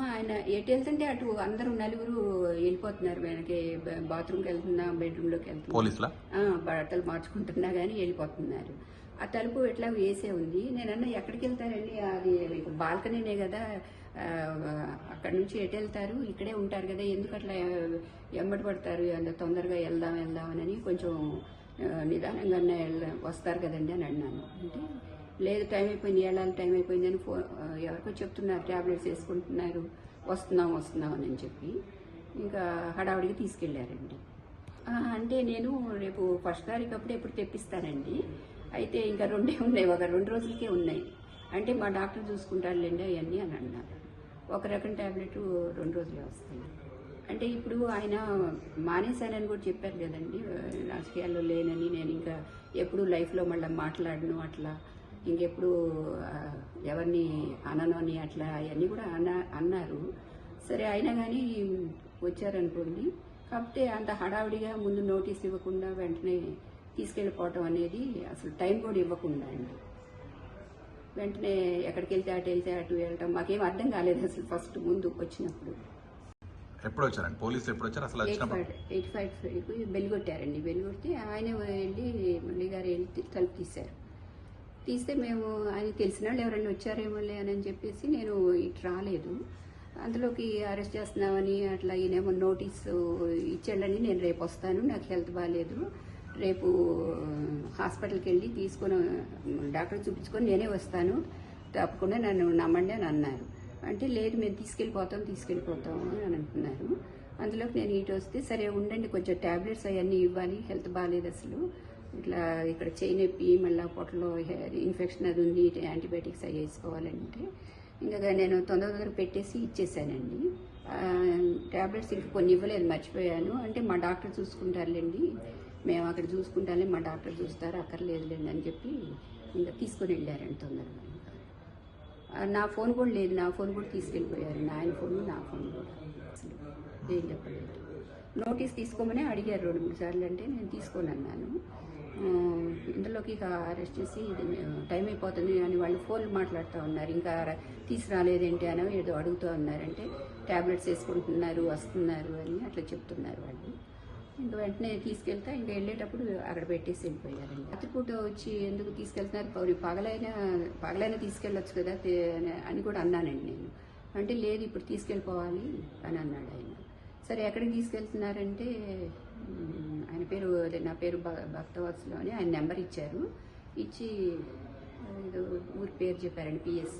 ఆయన ఎటు వెళ్తుంటే అటు అందరూ నలుగురు వెళ్ళిపోతున్నారు. వెనక్కి బాత్రూమ్కి వెళ్తున్నా, బెడ్రూమ్లోకి వెళ్తున్నా, పోలీసులా? బట్టలు మార్చుకుంటున్నా కానీ వెళ్ళిపోతున్నారు. ఆ తలుపు ఎట్లా వేసే ఉంది. నేనన్నా ఎక్కడికి వెళ్తారండి, అది బాల్కనీనే కదా, అక్కడ నుంచి ఎటు వెళ్తారు, ఇక్కడే ఉంటారు కదా, ఎందుకు అట్లా ఎంబడి పడతారు, అంత తొందరగా వెళ్దామని కొంచెం నిదానంగానే వస్తారు కదండి అని అన్నాను. అంటే లేదు, టైం అయిపోయింది, వెళ్ళాలి, టైం అయిపోయింది అని ఎవరికో చెప్తున్నారు, ట్యాబ్లెట్స్ వేసుకుంటున్నారు, వస్తున్నాం అని చెప్పి ఇంకా హడావుడికి తీసుకెళ్లారండి. అంటే నేను రేపు 1 తారీఖు అప్పుడు ఎప్పుడు తెప్పిస్తానండి. అయితే ఇంకా 2 ఉన్నాయి, ఒక 2 రోజులకే ఉన్నాయి. అంటే మా డాక్టర్ చూసుకుంటారులేండి అవన్నీ అని అన్నారు. ఒక రకం ట్యాబ్లెట్ 2 రోజులే వస్తాయి. అంటే ఇప్పుడు ఆయన మానేశానని కూడా చెప్పారు కదండి, రాజకీయాల్లో లేనని, నేను ఇంకా ఎప్పుడు లైఫ్లో మళ్ళీ మాట్లాడను అట్లా, ఇంకెప్పుడు ఎవరిని అనను అని అట్లా అవన్నీ కూడా అన్నారు. సరే అయినా కానీ వచ్చారనుకోండి. కాకపోతే అంత హడావిడిగా ముందు నోటీస్ ఇవ్వకుండా వెంటనే తీసుకెళ్ళిపోవటం అనేది, అసలు టైం కూడా ఇవ్వకుండా అండి, వెంటనే ఎక్కడికి వెళ్తే అటు వెళ్ళటం మాకేం అర్థం కాలేదు అసలు ఫస్ట్ ముందు వచ్చినప్పుడు. ఎప్పుడు వచ్చారండి పోలీసులు? ఎప్పుడు వచ్చారు అసలు? 85 బెల్ కొట్టారండి. బెల్ కొడితే ఆయన వెళ్ళి మురళి గారు వెళ్ళి తలుపు తీస్తే మేము ఆయన తెలిసిన వాళ్ళు ఎవరైనా వచ్చారేమోలే అని చెప్పేసి నేను ఇటు రాలేదు. అందులోకి అరెస్ట్ చేస్తున్నామని అట్లా ఈయనేమో నోటీసు ఇచ్చాడని, నేను రేపు వస్తాను, నాకు హెల్త్ బాగాలేదు, రేపు హాస్పిటల్కి వెళ్ళి తీసుకొని డాక్టర్ చూపించుకొని నేనే వస్తాను, తప్పకుండా నన్ను నమ్మండి అని అన్నారు. అంటే లేదు, మేము తీసుకెళ్ళిపోతాము అని అంటున్నారు. అందులోకి నేను ఇటు వస్తే సరే ఉండండి, కొంచెం ట్యాబ్లెట్స్ అవన్నీ ఇవ్వాలి, హెల్త్ బాగాలేదు అసలు, ఇట్లా ఇక్కడ చేయి నొప్పి, మళ్ళీ పొట్టలో ఇన్ఫెక్షన్ అది ఉంది, యాంటీబయాటిక్స్ అవి వేసుకోవాలంటే ఇంకా నేను తొందర పెట్టేసి ఇచ్చేసానండి. ట్యాబ్లెట్స్ ఇంకా కొన్ని ఇవ్వలేదు, మర్చిపోయాను. అంటే మా డాక్టర్ చూసుకుంటారులేండి, మేము అక్కడ చూసుకుంటానే, మా డాక్టర్ చూస్తారు, అక్కర్లేదులేండి అని చెప్పి ఇంకా తీసుకొని వెళ్ళారండి తొందరగా. నా ఫోన్ కూడా లేదు, నా ఫోన్ కూడా తీసుకెళ్ళిపోయారు, ఆయన ఫోన్ నా ఫోన్ కూడా అసలు ఏం చెప్పలేదు. నోటీస్ తీసుకోమని అడిగారు 2-3 సార్లు, అంటే నేను తీసుకొని అన్నాను. ఇందులోకి ఇక అరెస్ట్ చేసి టైం అయిపోతుంది అని వాళ్ళు ఫోన్లు మాట్లాడుతూ ఉన్నారు, ఇంకా తీసుకురాలేదేంటి అని ఏదో అడుగుతూ ఉన్నారంటే ట్యాబ్లెట్స్ వేసుకుంటున్నారు, వస్తున్నారు అని అట్లా చెప్తున్నారు వాళ్ళు. ఇంకా వెంటనే తీసుకెళ్తా, ఇంకా వెళ్ళేటప్పుడు అక్కడ పెట్టేసి వెళ్ళిపోయారండి. రాత్రిపూట వచ్చి ఎందుకు తీసుకెళ్తున్నారు, పగలైనా తీసుకెళ్ళొచ్చు కదా అని కూడా అన్నానండి నేను. అంటే లేదు, ఇప్పుడు తీసుకెళ్ళిపోవాలి అని అన్నాడు ఆయన. సరే ఎక్కడికి తీసుకెళ్తున్నారంటే, ఆయన పేరు, నా పేరు భక్తవత్సలు అని ఆయన నెంబర్ ఇచ్చారు, ఇచ్చి ఏదో ఊరి పేరు చెప్పారండి, PS